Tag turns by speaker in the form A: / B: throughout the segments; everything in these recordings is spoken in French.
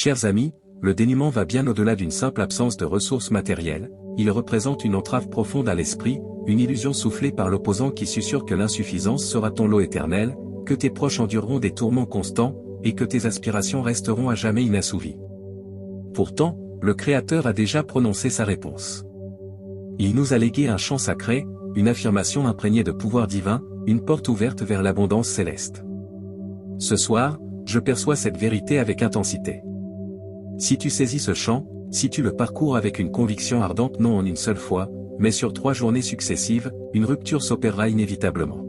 A: Chers amis, le dénuement va bien au-delà d'une simple absence de ressources matérielles, il représente une entrave profonde à l'esprit, une illusion soufflée par l'opposant qui susurre que l'insuffisance sera ton lot éternel, que tes proches endureront des tourments constants, et que tes aspirations resteront à jamais inassouvies. Pourtant, le Créateur a déjà prononcé sa réponse. Il nous a légué un chant sacré, une affirmation imprégnée de pouvoir divin, une porte ouverte vers l'abondance céleste. Ce soir, je perçois cette vérité avec intensité. Si tu saisis ce chant, si tu le parcours avec une conviction ardente non en une seule fois, mais sur 3 journées successives, une rupture s'opérera inévitablement.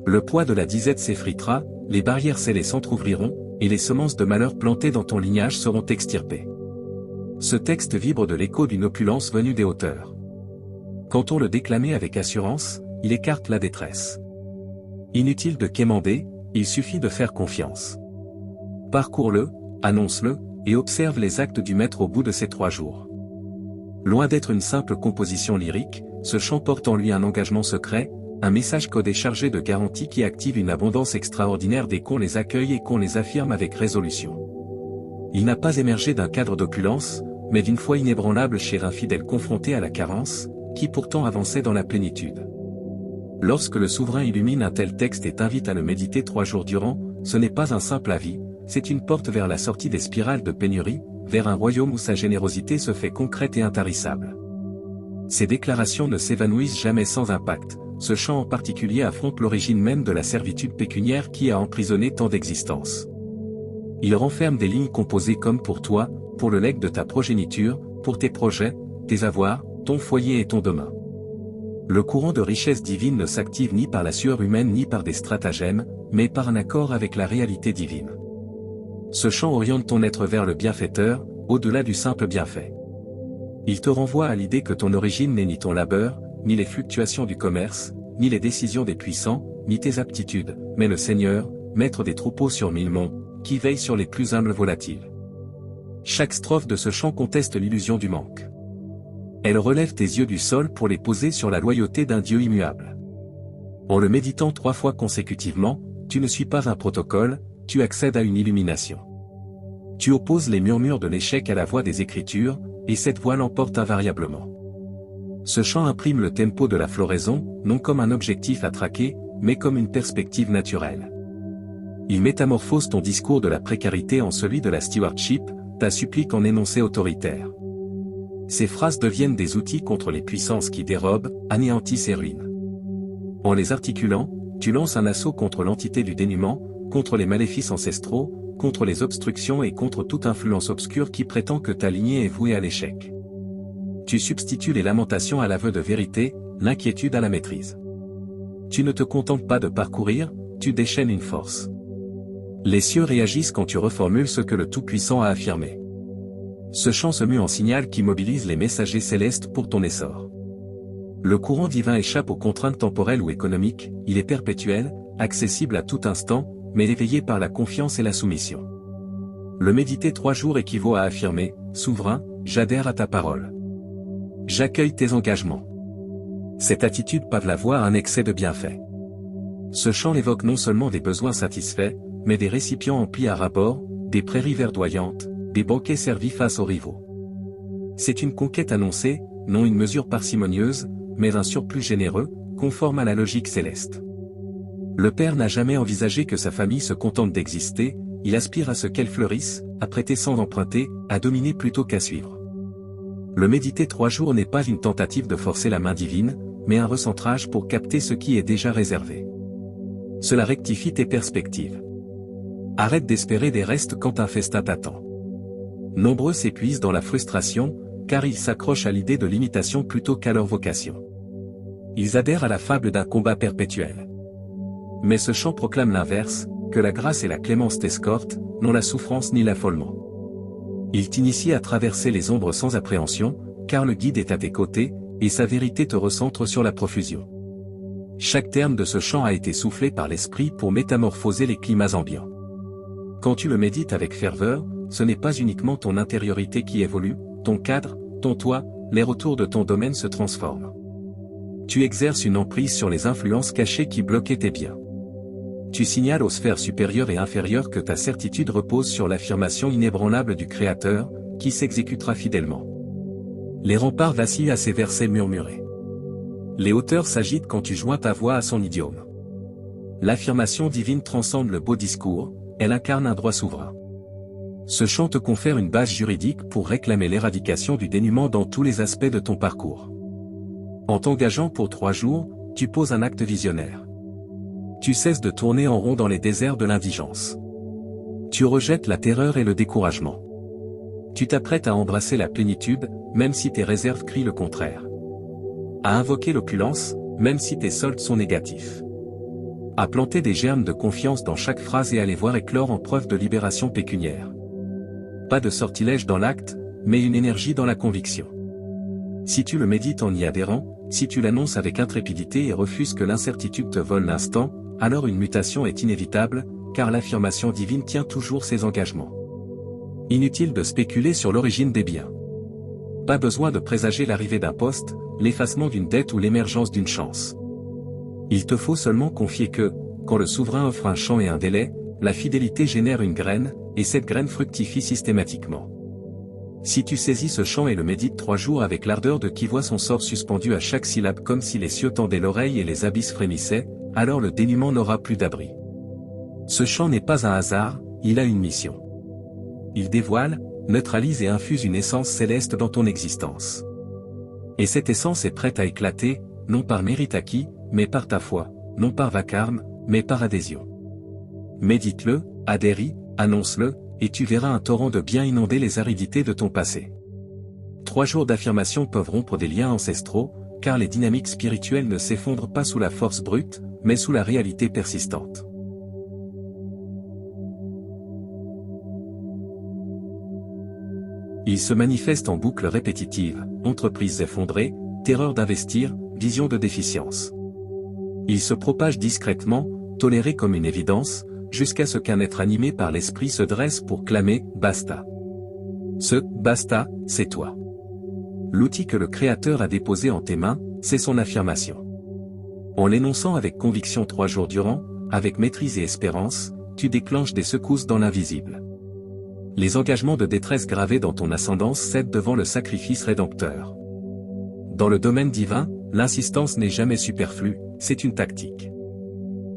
A: Le poids de la disette s'effritera, les barrières scellées s'entr'ouvriront, et les semences de malheur plantées dans ton lignage seront extirpées. Ce texte vibre de l'écho d'une opulence venue des hauteurs. Quand on le déclamait avec assurance, il écarte la détresse. Inutile de quémander, il suffit de faire confiance. Parcours-le, annonce-le, et observe les actes du Maître au bout de ces 3 jours. Loin d'être une simple composition lyrique, ce chant porte en lui un engagement secret, un message codé chargé de garanties qui active une abondance extraordinaire dès qu'on les accueille et qu'on les affirme avec résolution. Il n'a pas émergé d'un cadre d'opulence, mais d'une foi inébranlable chez un fidèle confronté à la carence, qui pourtant avançait dans la plénitude. Lorsque le souverain illumine un tel texte et t'invite à le méditer 3 jours durant, ce n'est pas un simple avis, c'est une porte vers la sortie des spirales de pénurie, vers un royaume où sa générosité se fait concrète et intarissable. Ces déclarations ne s'évanouissent jamais sans impact, ce chant en particulier affronte l'origine même de la servitude pécuniaire qui a emprisonné tant d'existences. Il renferme des lignes composées comme pour toi, pour le legs de ta progéniture, pour tes projets, tes avoirs, ton foyer et ton demain. Le courant de richesse divine ne s'active ni par la sueur humaine ni par des stratagèmes, mais par un accord avec la réalité divine. Ce chant oriente ton être vers le bienfaiteur, au-delà du simple bienfait. Il te renvoie à l'idée que ton origine n'est ni ton labeur, ni les fluctuations du commerce, ni les décisions des puissants, ni tes aptitudes, mais le Seigneur, maître des troupeaux sur 1000 monts, qui veille sur les plus humbles volatiles. Chaque strophe de ce chant conteste l'illusion du manque. Elle relève tes yeux du sol pour les poser sur la loyauté d'un Dieu immuable. En le méditant 3 fois consécutivement, tu ne suis pas un protocole, tu accèdes à une illumination. Tu opposes les murmures de l'échec à la voix des Écritures, et cette voix l'emporte invariablement. Ce chant imprime le tempo de la floraison, non comme un objectif à traquer, mais comme une perspective naturelle. Il métamorphose ton discours de la précarité en celui de la stewardship, ta supplique en énoncé autoritaire. Ces phrases deviennent des outils contre les puissances qui dérobent, anéantissent et ruinent. En les articulant, tu lances un assaut contre l'entité du dénuement, contre les maléfices ancestraux, contre les obstructions et contre toute influence obscure qui prétend que ta lignée est vouée à l'échec. Tu substitues les lamentations à l'aveu de vérité, l'inquiétude à la maîtrise. Tu ne te contentes pas de parcourir, tu déchaînes une force. Les cieux réagissent quand tu reformules ce que le Tout-Puissant a affirmé. Ce chant se mue en signal qui mobilise les messagers célestes pour ton essor. Le courant divin échappe aux contraintes temporelles ou économiques, il est perpétuel, accessible à tout instant, mais éveillé par la confiance et la soumission. Le méditer 3 jours équivaut à affirmer, souverain, j'adhère à ta parole. J'accueille tes engagements. Cette attitude pave la voie à un excès de bienfaits. Ce chant évoque non seulement des besoins satisfaits, mais des récipients emplis à ras-bord, des prairies verdoyantes, des banquets servis face aux rivaux. C'est une conquête annoncée, non une mesure parcimonieuse, mais un surplus généreux, conforme à la logique céleste. Le Père n'a jamais envisagé que sa famille se contente d'exister, il aspire à ce qu'elle fleurisse, à prêter sans emprunter, à dominer plutôt qu'à suivre. Le méditer 3 jours n'est pas une tentative de forcer la main divine, mais un recentrage pour capter ce qui est déjà réservé. Cela rectifie tes perspectives. Arrête d'espérer des restes quand un festin t'attend. Nombreux s'épuisent dans la frustration, car ils s'accrochent à l'idée de l'imitation plutôt qu'à leur vocation. Ils adhèrent à la fable d'un combat perpétuel. Mais ce chant proclame l'inverse, que la grâce et la clémence t'escortent, non la souffrance ni l'affolement. Il t'initie à traverser les ombres sans appréhension, car le guide est à tes côtés, et sa vérité te recentre sur la profusion. Chaque terme de ce chant a été soufflé par l'esprit pour métamorphoser les climats ambiants. Quand tu le médites avec ferveur, ce n'est pas uniquement ton intériorité qui évolue, ton cadre, ton toit, l'air autour de ton domaine se transforment. Tu exerces une emprise sur les influences cachées qui bloquaient tes biens. Tu signales aux sphères supérieures et inférieures que ta certitude repose sur l'affirmation inébranlable du Créateur, qui s'exécutera fidèlement. Les remparts vacillent à ces versets murmurés. Les hauteurs s'agitent quand tu joins ta voix à son idiome. L'affirmation divine transcende le beau discours, elle incarne un droit souverain. Ce chant te confère une base juridique pour réclamer l'éradication du dénuement dans tous les aspects de ton parcours. En t'engageant pour 3 jours, tu poses un acte visionnaire. Tu cesses de tourner en rond dans les déserts de l'indigence. Tu rejettes la terreur et le découragement. Tu t'apprêtes à embrasser la plénitude, même si tes réserves crient le contraire. À invoquer l'opulence, même si tes soldes sont négatifs. À planter des germes de confiance dans chaque phrase et à les voir éclore en preuve de libération pécuniaire. Pas de sortilège dans l'acte, mais une énergie dans la conviction. Si tu le médites en y adhérant, si tu l'annonces avec intrépidité et refuses que l'incertitude te vole l'instant, alors une mutation est inévitable, car l'affirmation divine tient toujours ses engagements. Inutile de spéculer sur l'origine des biens. Pas besoin de présager l'arrivée d'un poste, l'effacement d'une dette ou l'émergence d'une chance. Il te faut seulement confier que, quand le souverain offre un champ et un délai, la fidélité génère une graine, et cette graine fructifie systématiquement. Si tu saisis ce champ et le médites 3 jours avec l'ardeur de qui voit son sort suspendu à chaque syllabe comme si les cieux tendaient l'oreille et les abysses frémissaient, alors le dénuement n'aura plus d'abri. Ce champ n'est pas un hasard, il a une mission. Il dévoile, neutralise et infuse une essence céleste dans ton existence. Et cette essence est prête à éclater, non par mérite acquis, mais par ta foi, non par vacarme, mais par adhésion. Médite-le, adhéris, annonce-le, et tu verras un torrent de bien inonder les aridités de ton passé. 3 jours d'affirmation peuvent rompre des liens ancestraux, car les dynamiques spirituelles ne s'effondrent pas sous la force brute, mais sous la réalité persistante. Ils se manifestent en boucles répétitives, entreprises effondrées, terreur d'investir, vision de déficience. Ils se propagent discrètement, tolérés comme une évidence, jusqu'à ce qu'un être animé par l'esprit se dresse pour clamer « basta ». Ce « basta », c'est toi. L'outil que le Créateur a déposé en tes mains, c'est son affirmation. En l'énonçant avec conviction 3 jours durant, avec maîtrise et espérance, tu déclenches des secousses dans l'invisible. Les engagements de détresse gravés dans ton ascendance cèdent devant le sacrifice rédempteur. Dans le domaine divin, l'insistance n'est jamais superflue, c'est une tactique.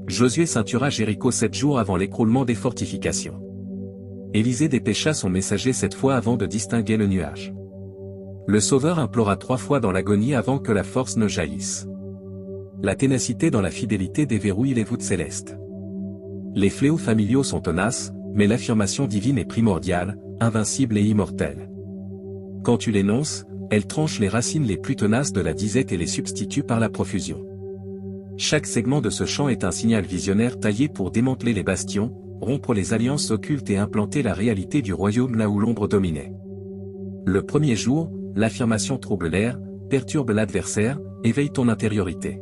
A: Josué ceintura Jéricho 7 jours avant l'écroulement des fortifications. Élisée dépêcha son messager 7 fois avant de distinguer le nuage. Le Sauveur implora 3 fois dans l'agonie avant que la force ne jaillisse. La ténacité dans la fidélité déverrouille les voûtes célestes. Les fléaux familiaux sont tenaces, mais l'affirmation divine est primordiale, invincible et immortelle. Quand tu l'énonces, elle tranche les racines les plus tenaces de la disette et les substitue par la profusion. Chaque segment de ce champ est un signal visionnaire taillé pour démanteler les bastions, rompre les alliances occultes et implanter la réalité du royaume là où l'ombre dominait. Le premier jour, l'affirmation trouble l'air, perturbe l'adversaire, éveille ton intériorité.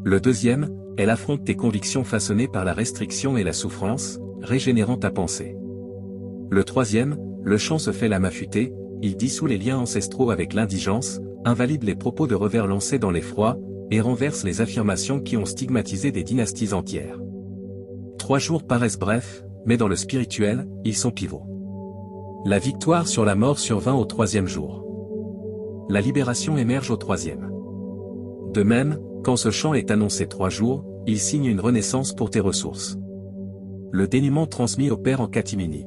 A: Le deuxième, elle affronte tes convictions façonnées par la restriction et la souffrance, régénérant ta pensée. Le troisième, le chant se fait lame affûtée, il dissout les liens ancestraux avec l'indigence, invalide les propos de revers lancés dans l'effroi, et renverse les affirmations qui ont stigmatisé des dynasties entières. 3 jours paraissent brefs, mais dans le spirituel, ils sont pivots. La victoire sur la mort survint au 3e jour. La libération émerge au 3e. De même, quand ce chant est annoncé 3 jours, il signe une renaissance pour tes ressources. Le dénuement transmis opère en catimini.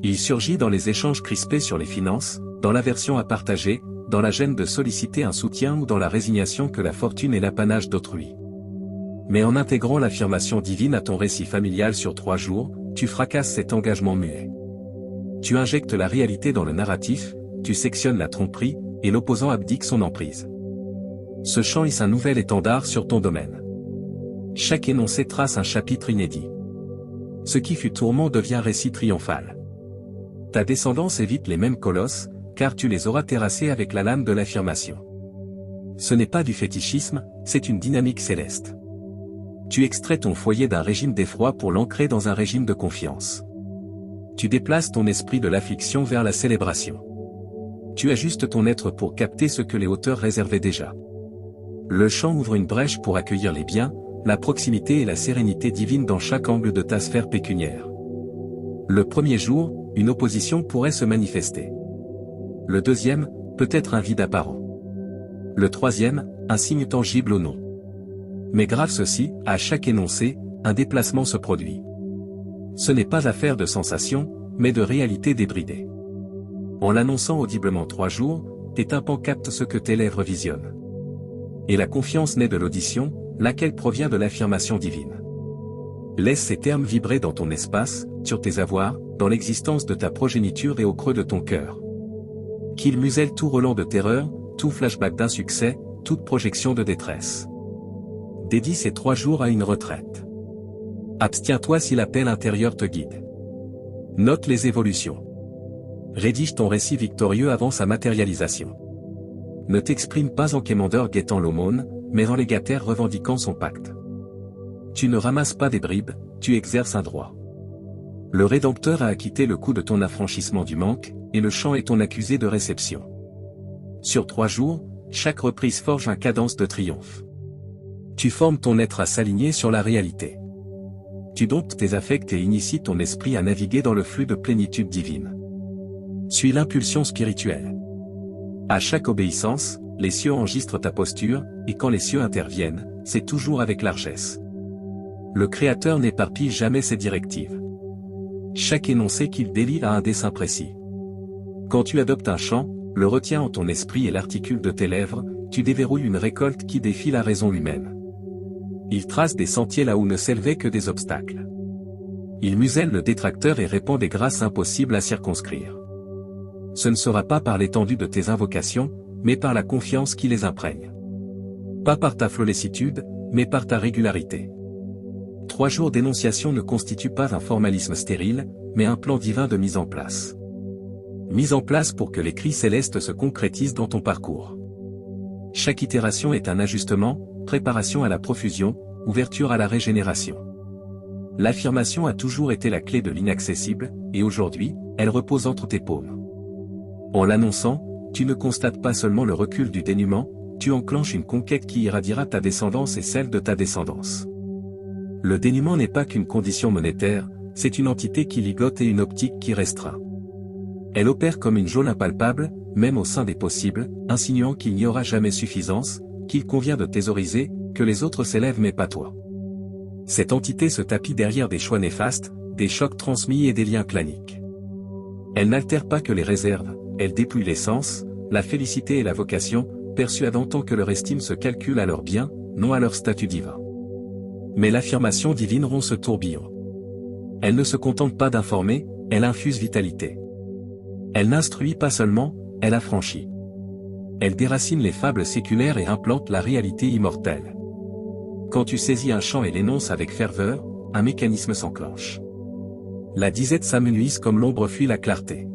A: Il surgit dans les échanges crispés sur les finances, dans l'aversion à partager, dans la gêne de solliciter un soutien ou dans la résignation que la fortune est l'apanage d'autrui. Mais en intégrant l'affirmation divine à ton récit familial sur 3 jours, tu fracasses cet engagement muet. Tu injectes la réalité dans le narratif, tu sectionnes la tromperie, et l'opposant abdique son emprise. Ce chant hisse un nouvel étendard sur ton domaine. Chaque énoncé trace un chapitre inédit. Ce qui fut tourment devient récit triomphal. Ta descendance évite les mêmes colosses, car tu les auras terrassés avec la lame de l'affirmation. Ce n'est pas du fétichisme, c'est une dynamique céleste. Tu extrais ton foyer d'un régime d'effroi pour l'ancrer dans un régime de confiance. Tu déplaces ton esprit de l'affliction vers la célébration. Tu ajustes ton être pour capter ce que les hauteurs réservaient déjà. Le chant ouvre une brèche pour accueillir les biens, la proximité et la sérénité divine dans chaque angle de ta sphère pécuniaire. Le premier jour, une opposition pourrait se manifester. Le deuxième, peut-être un vide apparent. Le troisième, un signe tangible ou non. Mais grave ceci, à chaque énoncé, un déplacement se produit. Ce n'est pas affaire de sensation, mais de réalité débridée. En l'annonçant audiblement 3 jours, tes tympans captent ce que tes lèvres visionnent. Et la confiance naît de l'audition, laquelle provient de l'affirmation divine. Laisse ces termes vibrer dans ton espace, sur tes avoirs, dans l'existence de ta progéniture et au creux de ton cœur. Qu'ils musellent tout relent de terreur, tout flashback d'insuccès, toute projection de détresse. Dédie ces 3 jours à une retraite. Abstiens-toi si l'appel intérieur te guide. Note les évolutions. Rédige ton récit victorieux avant sa matérialisation. Ne t'exprime pas en quémandeur guettant l'aumône, mais en légataire revendiquant son pacte. Tu ne ramasses pas des bribes, tu exerces un droit. Le Rédempteur a acquitté le coût de ton affranchissement du manque, et le chant est ton accusé de réception. Sur 3 jours, chaque reprise forge un cadence de triomphe. Tu formes ton être à s'aligner sur la réalité. Tu domptes tes affects et inities ton esprit à naviguer dans le flux de plénitude divine. Suis l'impulsion spirituelle. À chaque obéissance, les cieux enregistrent ta posture, et quand les cieux interviennent, c'est toujours avec largesse. Le Créateur n'éparpille jamais ses directives. Chaque énoncé qu'il délie a un dessein précis. Quand tu adoptes un chant, le retiens en ton esprit et l'articule de tes lèvres, tu déverrouilles une récolte qui défie la raison humaine. Il trace des sentiers là où ne s'élevaient que des obstacles. Il muselle le détracteur et répand des grâces impossibles à circonscrire. Ce ne sera pas par l'étendue de tes invocations, mais par la confiance qui les imprègne. Pas par ta flollécitude, mais par ta régularité. 3 jours d'énonciation ne constituent pas un formalisme stérile, mais un plan divin de mise en place. Mise en place pour que les cris célestes se concrétisent dans ton parcours. Chaque itération est un ajustement, préparation à la profusion, ouverture à la régénération. L'affirmation a toujours été la clé de l'inaccessible, et aujourd'hui, elle repose entre tes paumes. En l'annonçant, tu ne constates pas seulement le recul du dénuement, tu enclenches une conquête qui irradiera ta descendance et celle de ta descendance. Le dénuement n'est pas qu'une condition monétaire, c'est une entité qui ligote et une optique qui restreint. Elle opère comme une geôle impalpable, même au sein des possibles, insinuant qu'il n'y aura jamais suffisance, qu'il convient de thésauriser, que les autres s'élèvent mais pas toi. Cette entité se tapit derrière des choix néfastes, des chocs transmis et des liens claniques. Elle n'altère pas que les réserves, elle dépouille l'essence, la félicité et la vocation, persuadant tant que leur estime se calcule à leur bien, non à leur statut divin. Mais l'affirmation divine rompt ce tourbillon. Elle ne se contente pas d'informer, elle infuse vitalité. Elle n'instruit pas seulement, elle affranchit. Elle déracine les fables séculaires et implante la réalité immortelle. Quand tu saisis un chant et l'énonces avec ferveur, un mécanisme s'enclenche. La disette s'amenuise comme l'ombre fuit la clarté.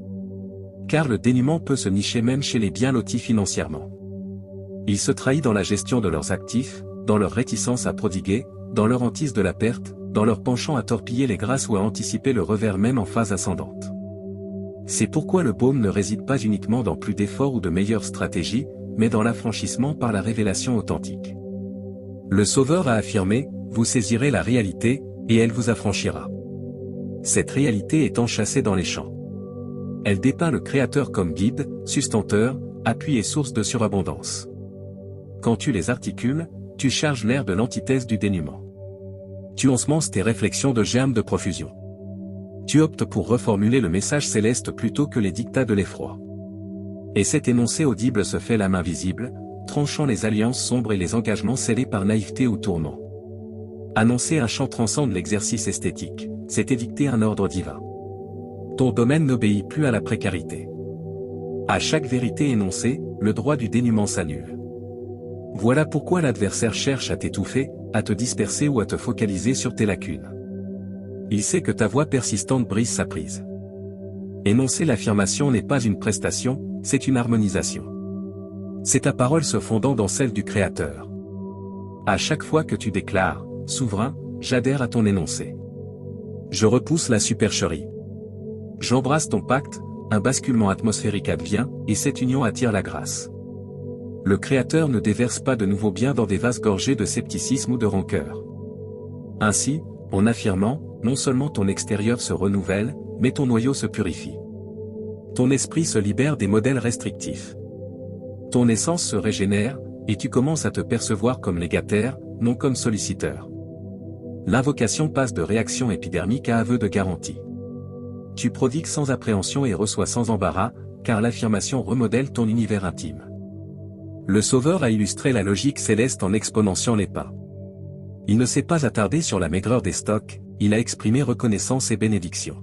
A: Car le dénuement peut se nicher même chez les bien lotis financièrement. Il se trahit dans la gestion de leurs actifs, dans leur réticence à prodiguer, dans leur hantise de la perte, dans leur penchant à torpiller les grâces ou à anticiper le revers même en phase ascendante. C'est pourquoi le baume ne réside pas uniquement dans plus d'efforts ou de meilleures stratégies, mais dans l'affranchissement par la révélation authentique. Le Sauveur a affirmé, vous saisirez la réalité, et elle vous affranchira. Cette réalité est enchâssée dans les champs. Elle dépeint le Créateur comme guide, sustenteur, appui et source de surabondance. Quand tu les articules, tu charges l'air de l'antithèse du dénuement. Tu ensemences tes réflexions de germes de profusion. Tu optes pour reformuler le message céleste plutôt que les dictats de l'effroi. Et cet énoncé audible se fait la main visible, tranchant les alliances sombres et les engagements scellés par naïveté ou tourment. Annoncer un chant transcende l'exercice esthétique, c'est édicter un ordre divin. Ton domaine n'obéit plus à la précarité. À chaque vérité énoncée, le droit du dénuement s'annule. Voilà pourquoi l'adversaire cherche à t'étouffer, à te disperser ou à te focaliser sur tes lacunes. Il sait que ta voix persistante brise sa prise. Énoncer l'affirmation n'est pas une prestation, c'est une harmonisation. C'est ta parole se fondant dans celle du Créateur. À chaque fois que tu déclares, souverain, j'adhère à ton énoncé. Je repousse la supercherie. J'embrasse ton pacte, un basculement atmosphérique advient, et cette union attire la grâce. Le Créateur ne déverse pas de nouveaux biens dans des vases gorgés de scepticisme ou de rancœur. Ainsi, en affirmant, non seulement ton extérieur se renouvelle, mais ton noyau se purifie. Ton esprit se libère des modèles restrictifs. Ton essence se régénère, et tu commences à te percevoir comme légataire, non comme solliciteur. L'invocation passe de réaction épidermique à aveu de garantie. Tu prodigues sans appréhension et reçois sans embarras, car l'affirmation remodèle ton univers intime. Le Sauveur a illustré la logique céleste en exponentiant les pas. Il ne s'est pas attardé sur la maigreur des stocks, il a exprimé reconnaissance et bénédiction.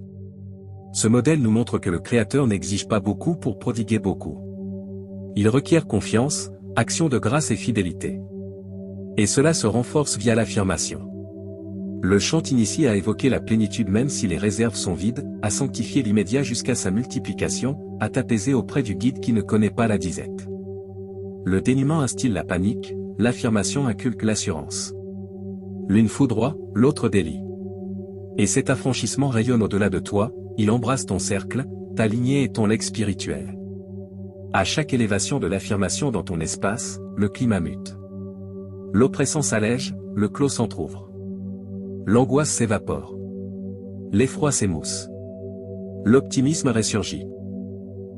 A: Ce modèle nous montre que le Créateur n'exige pas beaucoup pour prodiguer beaucoup. Il requiert confiance, action de grâce et fidélité. Et cela se renforce via l'affirmation. Le chant initie à évoquer la plénitude même si les réserves sont vides, à sanctifier l'immédiat jusqu'à sa multiplication, à t'apaiser auprès du guide qui ne connaît pas la disette. Le dénuement instille la panique, l'affirmation inculque l'assurance. L'une foudroie, l'autre délie. Et cet affranchissement rayonne au-delà de toi, il embrasse ton cercle, ta lignée et ton legs spirituel. À chaque élévation de l'affirmation dans ton espace, le climat mute. L'oppression s'allège, le clos s'entr'ouvre. L'angoisse s'évapore. L'effroi s'émousse. L'optimisme ressurgit.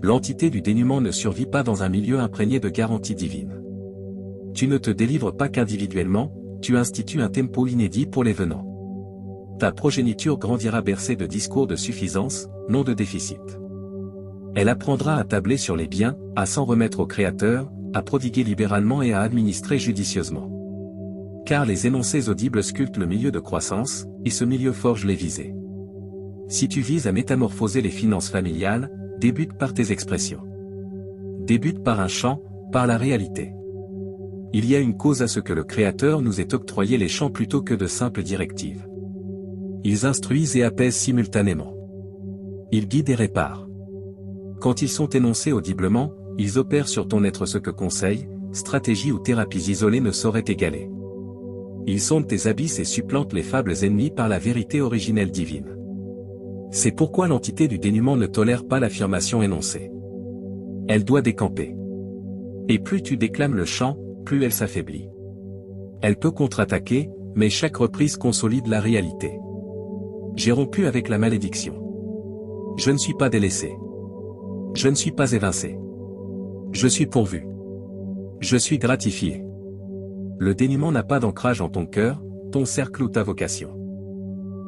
A: L'entité du dénuement ne survit pas dans un milieu imprégné de garanties divines. Tu ne te délivres pas qu'individuellement, tu institues un tempo inédit pour les venants. Ta progéniture grandira bercée de discours de suffisance, non de déficit. Elle apprendra à tabler sur les biens, à s'en remettre au Créateur, à prodiguer libéralement et à administrer judicieusement. Car les énoncés audibles sculptent le milieu de croissance, et ce milieu forge les visées. Si tu vises à métamorphoser les finances familiales, débute par tes expressions. Débute par un chant, par la réalité. Il y a une cause à ce que le Créateur nous ait octroyé les chants plutôt que de simples directives. Ils instruisent et apaisent simultanément. Ils guident et réparent. Quand ils sont énoncés audiblement, ils opèrent sur ton être ce que conseils, stratégies ou thérapies isolées ne sauraient égaler. Ils sondent tes abysses et supplantent les fables ennemies par la vérité originelle divine. C'est pourquoi l'entité du dénuement ne tolère pas l'affirmation énoncée. Elle doit décamper. Et plus tu déclames le chant, plus elle s'affaiblit. Elle peut contre-attaquer, mais chaque reprise consolide la réalité. J'ai rompu avec la malédiction. Je ne suis pas délaissé. Je ne suis pas évincé. Je suis pourvu. Je suis gratifié. Le dénuement n'a pas d'ancrage en ton cœur, ton cercle ou ta vocation.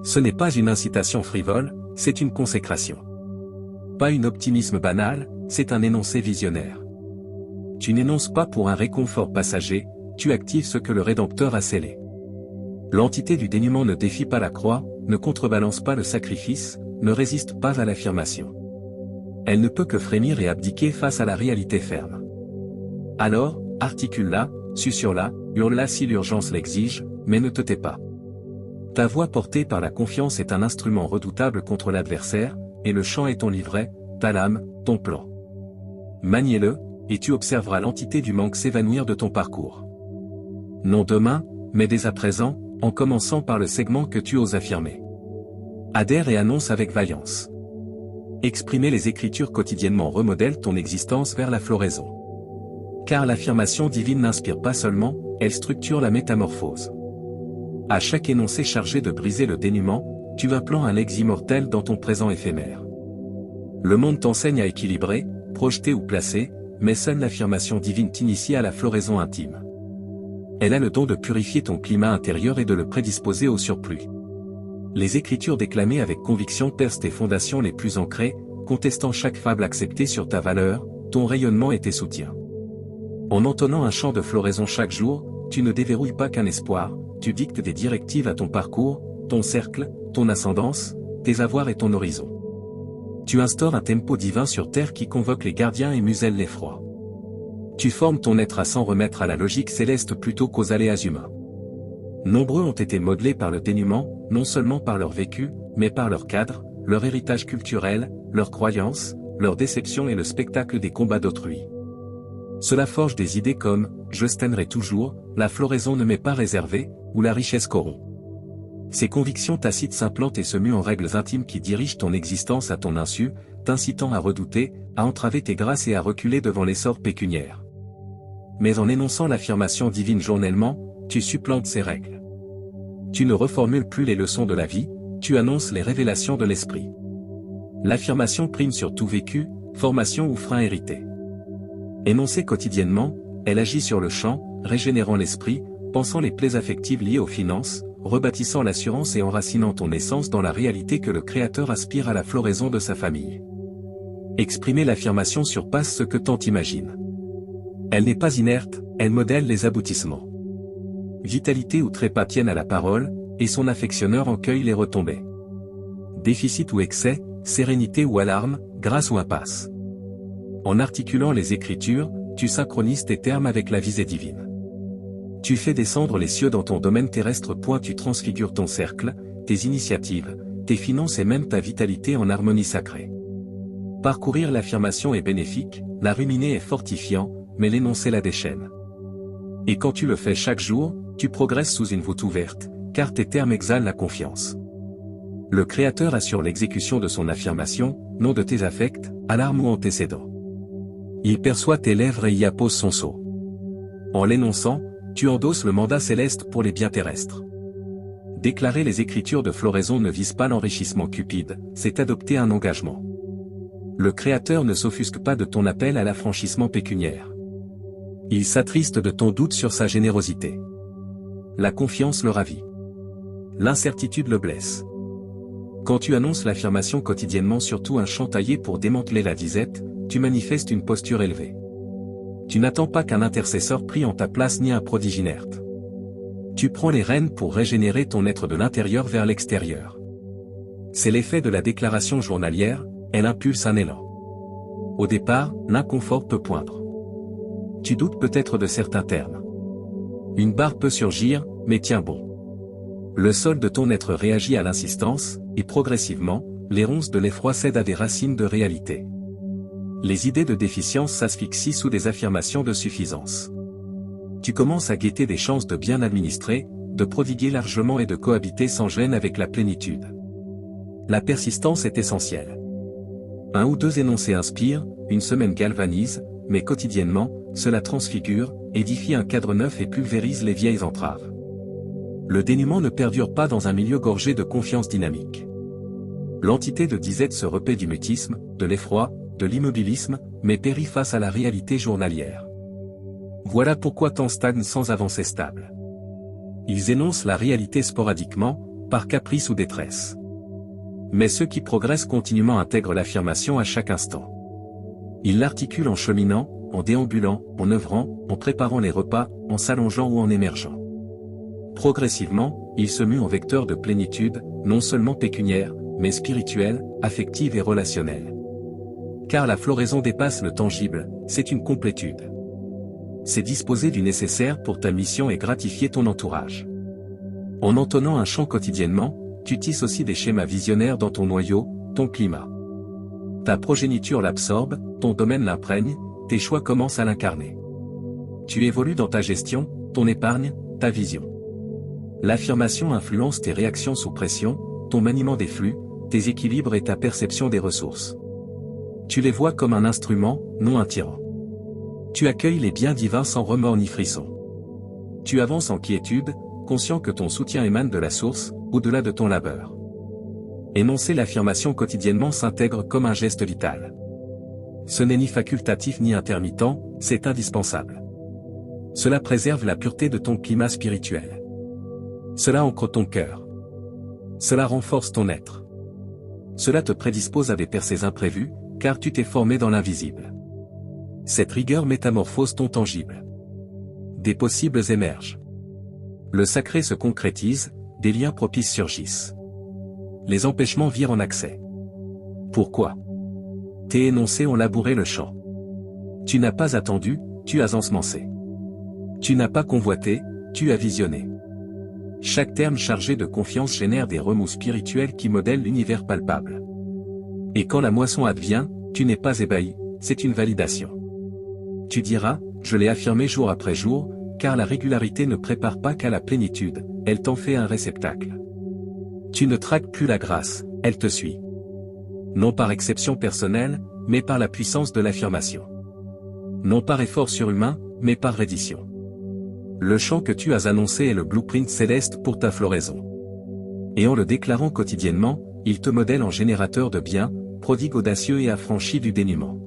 A: Ce n'est pas une incitation frivole, c'est une consécration. Pas un optimisme banal, c'est un énoncé visionnaire. Tu n'énonces pas pour un réconfort passager, tu actives ce que le Rédempteur a scellé. L'entité du dénuement ne défie pas la croix, ne contrebalance pas le sacrifice, ne résiste pas à l'affirmation. Elle ne peut que frémir et abdiquer face à la réalité ferme. Alors, articule-la, susurre-la, hurle-la si l'urgence l'exige, mais ne te tais pas. Ta voix portée par la confiance est un instrument redoutable contre l'adversaire, et le chant est ton livret, ta lame, ton plan. Maniez-le, et tu observeras l'entité du manque s'évanouir de ton parcours. Non demain, mais dès à présent, en commençant par le segment que tu oses affirmer. Adhère et annonce avec vaillance. Exprimer les Écritures quotidiennement remodèle ton existence vers la floraison. Car l'affirmation divine n'inspire pas seulement, elle structure la métamorphose. À chaque énoncé chargé de briser le dénuement, tu implantes un legs immortel dans ton présent éphémère. Le monde t'enseigne à équilibrer, projeter ou placer, mais seule l'affirmation divine t'initie à la floraison intime. Elle a le don de purifier ton climat intérieur et de le prédisposer au surplus. Les Écritures déclamées avec conviction percent tes fondations les plus ancrées, contestant chaque fable acceptée sur ta valeur, ton rayonnement et tes soutiens. En entonnant un chant de floraison chaque jour, tu ne déverrouilles pas qu'un espoir, tu dictes des directives à ton parcours, ton cercle, ton ascendance, tes avoirs et ton horizon. Tu instaures un tempo divin sur terre qui convoque les gardiens et muselle l'effroi. Tu formes ton être à s'en remettre à la logique céleste plutôt qu'aux aléas humains. Nombreux ont été modelés par le dénuement, non seulement par leur vécu, mais par leur cadre, leur héritage culturel, leurs croyances, leurs déceptions et le spectacle des combats d'autrui. Cela forge des idées comme « je stainerai toujours »,« la floraison ne m'est pas réservée » ou « la richesse corrompt ». Ces convictions tacites s'implantent et se muent en règles intimes qui dirigent ton existence à ton insu, t'incitant à redouter, à entraver tes grâces et à reculer devant l'essor pécuniaire. Mais en énonçant l'affirmation divine journellement, tu supplantes ces règles. Tu ne reformules plus les leçons de la vie, tu annonces les révélations de l'esprit. L'affirmation prime sur tout vécu, formation ou frein hérité. Énoncée quotidiennement, elle agit sur le champ, régénérant l'esprit, pensant les plaies affectives liées aux finances, rebâtissant l'assurance et enracinant ton essence dans la réalité que le Créateur aspire à la floraison de sa famille. Exprimer l'affirmation surpasse ce que tant imagines. Elle n'est pas inerte, elle modèle les aboutissements. Vitalité ou trépas tiennent à la parole, et son affectionneur en cueille les retombées. Déficit ou excès, sérénité ou alarme, grâce ou impasse. En articulant les Écritures, tu synchronises tes termes avec la visée divine. Tu fais descendre les cieux dans ton domaine terrestre. Tu transfigures ton cercle, tes initiatives, tes finances et même ta vitalité en harmonie sacrée. Parcourir l'affirmation est bénéfique, la ruminer est fortifiant, mais l'énoncer la déchaîne. Et quand tu le fais chaque jour, tu progresses sous une voûte ouverte, car tes termes exhalent la confiance. Le Créateur assure l'exécution de son affirmation, non de tes affects, alarmes ou antécédents. Il perçoit tes lèvres et y appose son sceau. En l'énonçant, tu endosses le mandat céleste pour les biens terrestres. Déclarer les Écritures de floraison ne vise pas l'enrichissement cupide, c'est adopter un engagement. Le Créateur ne s'offusque pas de ton appel à l'affranchissement pécuniaire. Il s'attriste de ton doute sur sa générosité. La confiance le ravit. L'incertitude le blesse. Quand tu annonces l'affirmation quotidiennement, surtout un champ taillé pour démanteler la disette, tu manifestes une posture élevée. Tu n'attends pas qu'un intercesseur prie en ta place ni un prodige inerte. Tu prends les rênes pour régénérer ton être de l'intérieur vers l'extérieur. C'est l'effet de la déclaration journalière, elle impulse un élan. Au départ, l'inconfort peut poindre. Tu doutes peut-être de certains termes. Une barre peut surgir, mais tiens bon. Le sol de ton être réagit à l'insistance, et progressivement, les ronces de l'effroi cèdent à des racines de réalité. Les idées de déficience s'asphyxient sous des affirmations de suffisance. Tu commences à guetter des chances de bien administrer, de prodiguer largement et de cohabiter sans gêne avec la plénitude. La persistance est essentielle. 1 ou 2 énoncés inspirent, une semaine galvanise, mais quotidiennement, cela transfigure, édifie un cadre neuf et pulvérise les vieilles entraves. Le dénuement ne perdure pas dans un milieu gorgé de confiance dynamique. L'entité de disette se repaît du mutisme, de l'effroi, de l'immobilisme, mais périt face à la réalité journalière. Voilà pourquoi tant stagnent sans avancée stable. Ils énoncent la réalité sporadiquement, par caprice ou détresse. Mais ceux qui progressent continuellement intègrent l'affirmation à chaque instant. Ils l'articulent en cheminant, en déambulant, en œuvrant, en préparant les repas, en s'allongeant ou en émergeant. Progressivement, ils se muent en vecteurs de plénitude, non seulement pécuniaire, mais spirituelle, affective et relationnelle. Car la floraison dépasse le tangible, c'est une complétude. C'est disposer du nécessaire pour ta mission et gratifier ton entourage. En entonnant un chant quotidiennement, tu tisses aussi des schémas visionnaires dans ton noyau, ton climat. Ta progéniture l'absorbe, ton domaine l'imprègne, tes choix commencent à l'incarner. Tu évolues dans ta gestion, ton épargne, ta vision. L'affirmation influence tes réactions sous pression, ton maniement des flux, tes équilibres et ta perception des ressources. Tu les vois comme un instrument, non un tyran. Tu accueilles les biens divins sans remords ni frisson. Tu avances en quiétude, conscient que ton soutien émane de la source, au-delà de ton labeur. Énoncer l'affirmation quotidiennement s'intègre comme un geste vital. Ce n'est ni facultatif ni intermittent, c'est indispensable. Cela préserve la pureté de ton climat spirituel. Cela ancre ton cœur. Cela renforce ton être. Cela te prédispose à des percées imprévues, car tu t'es formé dans l'invisible. Cette rigueur métamorphose ton tangible. Des possibles émergent. Le sacré se concrétise, des liens propices surgissent. Les empêchements virent en accès. Pourquoi? Tes énoncés ont labouré le champ. Tu n'as pas attendu, tu as ensemencé. Tu n'as pas convoité, tu as visionné. Chaque terme chargé de confiance génère des remous spirituels qui modèlent l'univers palpable. Et quand la moisson advient, tu n'es pas ébahi, c'est une validation. Tu diras, je l'ai affirmé jour après jour, car la régularité ne prépare pas qu'à la plénitude, elle t'en fait un réceptacle. Tu ne traques plus la grâce, elle te suit. Non par exception personnelle, mais par la puissance de l'affirmation. Non par effort surhumain, mais par reddition. Le chant que tu as annoncé est le blueprint céleste pour ta floraison. Et en le déclarant quotidiennement, il te modèle en générateur de biens, prodigue audacieux et affranchi du dénuement.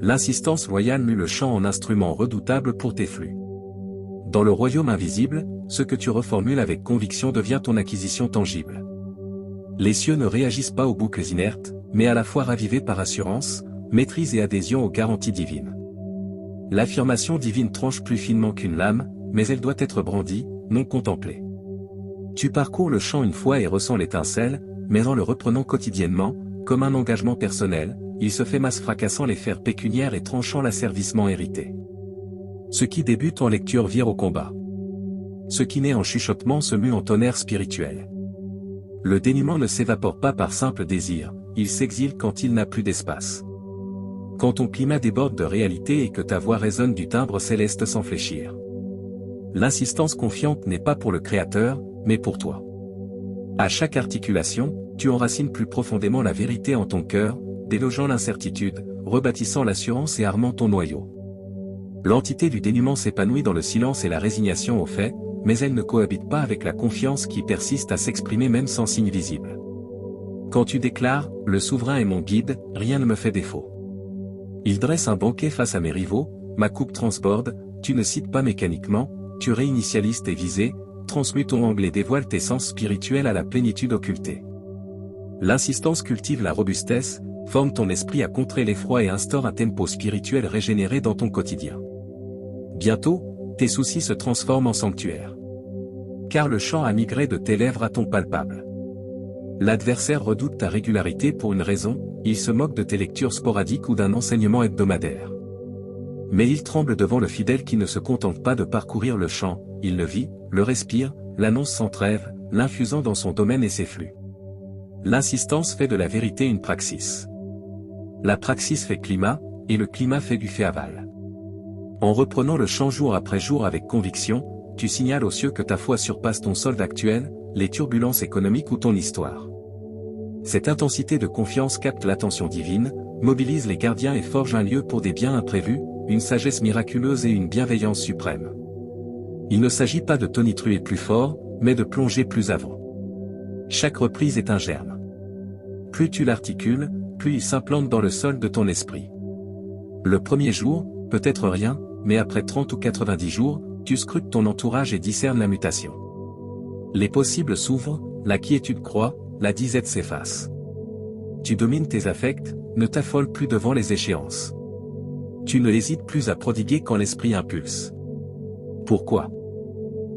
A: L'insistance loyale mue le chant en instrument redoutable pour tes flux. Dans le royaume invisible, ce que tu reformules avec conviction devient ton acquisition tangible. Les cieux ne réagissent pas aux boucles inertes, mais à la fois ravivés par assurance, maîtrise et adhésion aux garanties divines. L'affirmation divine tranche plus finement qu'une lame, mais elle doit être brandie, non contemplée. Tu parcours le champ une fois et ressens l'étincelle, mais en le reprenant quotidiennement, comme un engagement personnel, il se fait masse fracassant les fers pécuniaires et tranchant l'asservissement hérité. Ce qui débute en lecture vire au combat. Ce qui naît en chuchotement se mue en tonnerre spirituel. Le dénuement ne s'évapore pas par simple désir, il s'exile quand il n'a plus d'espace. Quand ton climat déborde de réalité et que ta voix résonne du timbre céleste sans fléchir. L'insistance confiante n'est pas pour le Créateur, mais pour toi. À chaque articulation, tu enracines plus profondément la vérité en ton cœur, délogeant l'incertitude, rebâtissant l'assurance et armant ton noyau. L'entité du dénuement s'épanouit dans le silence et la résignation au fait, mais elle ne cohabite pas avec la confiance qui persiste à s'exprimer même sans signe visible. Quand tu déclares « Le souverain est mon guide, rien ne me fait défaut. Il dresse un banquet face à mes rivaux, ma coupe transborde », tu ne cites pas mécaniquement, tu réinitialises tes visées, transmutes ton angle et dévoiles tes sens spirituels à la plénitude occultée. L'insistance cultive la robustesse, forme ton esprit à contrer l'effroi et instaure un tempo spirituel régénéré dans ton quotidien. Bientôt, tes soucis se transforment en sanctuaire. Car le chant a migré de tes lèvres à ton palpable. L'adversaire redoute ta régularité pour une raison, il se moque de tes lectures sporadiques ou d'un enseignement hebdomadaire. Mais il tremble devant le fidèle qui ne se contente pas de parcourir le chant, il le vit, le respire, l'annonce sans trêve, l'infusant dans son domaine et ses flux. L'insistance fait de la vérité une praxis. La praxis fait climat, et le climat fait du fait aval. En reprenant le chant jour après jour avec conviction, tu signales aux cieux que ta foi surpasse ton solde actuel, les turbulences économiques ou ton histoire. Cette intensité de confiance capte l'attention divine, mobilise les gardiens et forge un lieu pour des biens imprévus, une sagesse miraculeuse et une bienveillance suprême. Il ne s'agit pas de tonitruer plus fort, mais de plonger plus avant. Chaque reprise est un germe. Plus tu l'articules, plus il s'implante dans le sol de ton esprit. Le premier jour, peut-être rien, mais après 30 ou 90 jours, tu scrutes ton entourage et discernes la mutation. Les possibles s'ouvrent, la quiétude croît, la disette s'efface. Tu domines tes affects, ne t'affoles plus devant les échéances. Tu ne hésites plus à prodiguer quand l'esprit impulse. Pourquoi?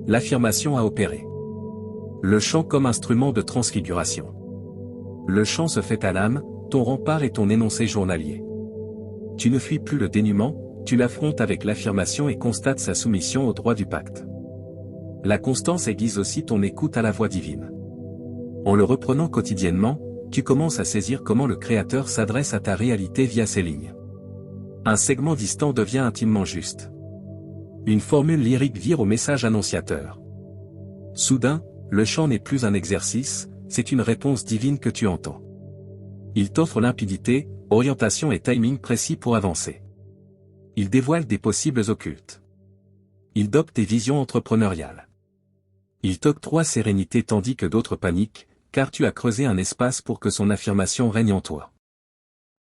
A: L'affirmation a opéré. Le chant comme instrument de transfiguration. Le chant se fait à l'âme, ton rempart et ton énoncé journalier. Tu ne fuis plus le dénuement, tu l'affrontes avec l'affirmation et constates sa soumission au droit du pacte. La constance aiguise aussi ton écoute à la voix divine. En le reprenant quotidiennement, tu commences à saisir comment le Créateur s'adresse à ta réalité via ces lignes. Un segment distant devient intimement juste. Une formule lyrique vire au message annonciateur. Soudain, le chant n'est plus un exercice, c'est une réponse divine que tu entends. Il t'offre limpidité, orientation et timing précis pour avancer. Il dévoile des possibles occultes. Il dope tes visions entrepreneuriales. Il t'octroie sérénité tandis que d'autres paniquent, car tu as creusé un espace pour que son affirmation règne en toi.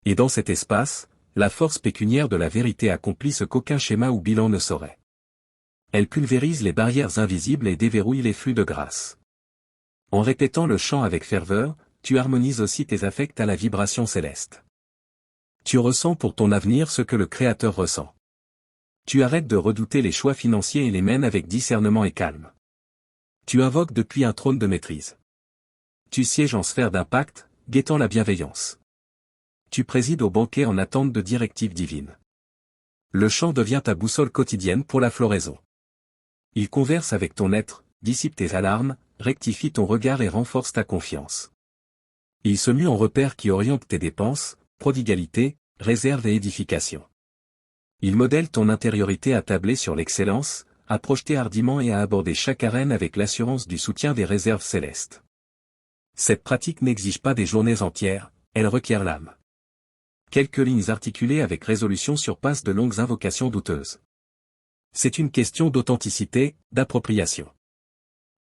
A: Et dans cet espace, la force pécuniaire de la vérité accomplit ce qu'aucun schéma ou bilan ne saurait. Elle pulvérise les barrières invisibles et déverrouille les flux de grâce. En répétant le chant avec ferveur, tu harmonises aussi tes affects à la vibration céleste. Tu ressens pour ton avenir ce que le Créateur ressent. Tu arrêtes de redouter les choix financiers et les mènes avec discernement et calme. Tu invoques depuis un trône de maîtrise. Tu sièges en sphère d'impact, guettant la bienveillance. Tu présides au banquet en attente de directives divines. Le chant devient ta boussole quotidienne pour la floraison. Il converse avec ton être, dissipe tes alarmes, rectifie ton regard et renforce ta confiance. Il se mue en repère qui oriente tes dépenses, prodigalité, réserve et édification. Il modèle ton intériorité à tabler sur l'excellence, à projeter hardiment et à aborder chaque arène avec l'assurance du soutien des réserves célestes. Cette pratique n'exige pas des journées entières, elle requiert l'âme. Quelques lignes articulées avec résolution surpassent de longues invocations douteuses. C'est une question d'authenticité, d'appropriation.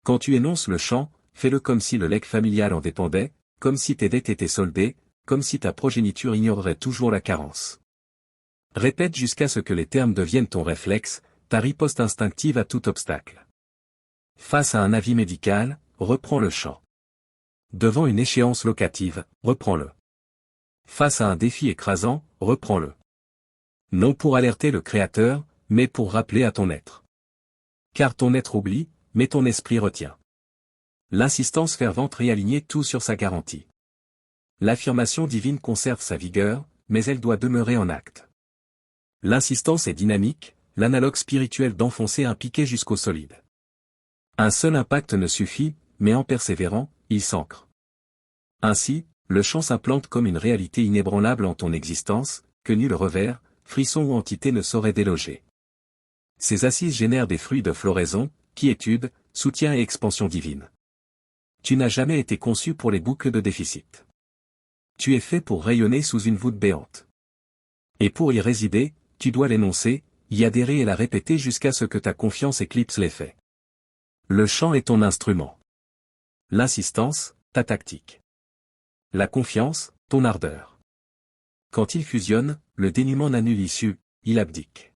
A: Quand tu énonces le chant, fais-le comme si le legs familial en dépendait, comme si tes dettes étaient soldées, comme si ta progéniture ignorerait toujours la carence. Répète jusqu'à ce que les termes deviennent ton réflexe, ta riposte instinctive à tout obstacle. Face à un avis médical, reprends le chant. Devant une échéance locative, reprends-le. Face à un défi écrasant, reprends-le. Non pour alerter le Créateur, mais pour rappeler à ton être. Car ton être oublie, mais ton esprit retient. L'insistance fervente réalignait tout sur sa garantie. L'affirmation divine conserve sa vigueur, mais elle doit demeurer en acte. L'insistance est dynamique, l'analogue spirituel d'enfoncer un piquet jusqu'au solide. Un seul impact ne suffit, mais en persévérant, il s'ancre. Ainsi, le chant s'implante comme une réalité inébranlable en ton existence, que nul revers, frisson ou entité ne saurait déloger. Ces assises génèrent des fruits de floraison, quiétude, soutien et expansion divine. Tu n'as jamais été conçu pour les boucles de déficit. Tu es fait pour rayonner sous une voûte béante. Et pour y résider, tu dois l'énoncer, y adhérer et la répéter jusqu'à ce que ta confiance éclipse l'effet. Le chant est ton instrument. L'insistance, ta tactique. La confiance, ton ardeur. Quand il fusionne, le dénuement n'a nulle issue, il abdique.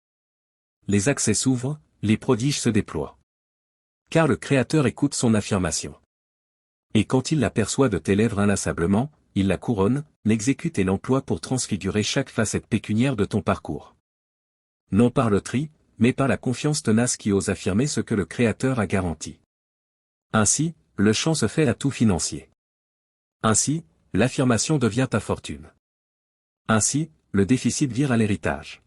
A: Les accès s'ouvrent, les prodiges se déploient. Car le Créateur écoute son affirmation. Et quand il l'aperçoit de tes lèvres inlassablement, il la couronne, l'exécute et l'emploie pour transfigurer chaque facette pécuniaire de ton parcours. Non par le tri, mais par la confiance tenace qui ose affirmer ce que le Créateur a garanti. Ainsi, le chant se fait l'atout financier. Ainsi, l'affirmation devient ta fortune. Ainsi, le déficit vire à l'héritage.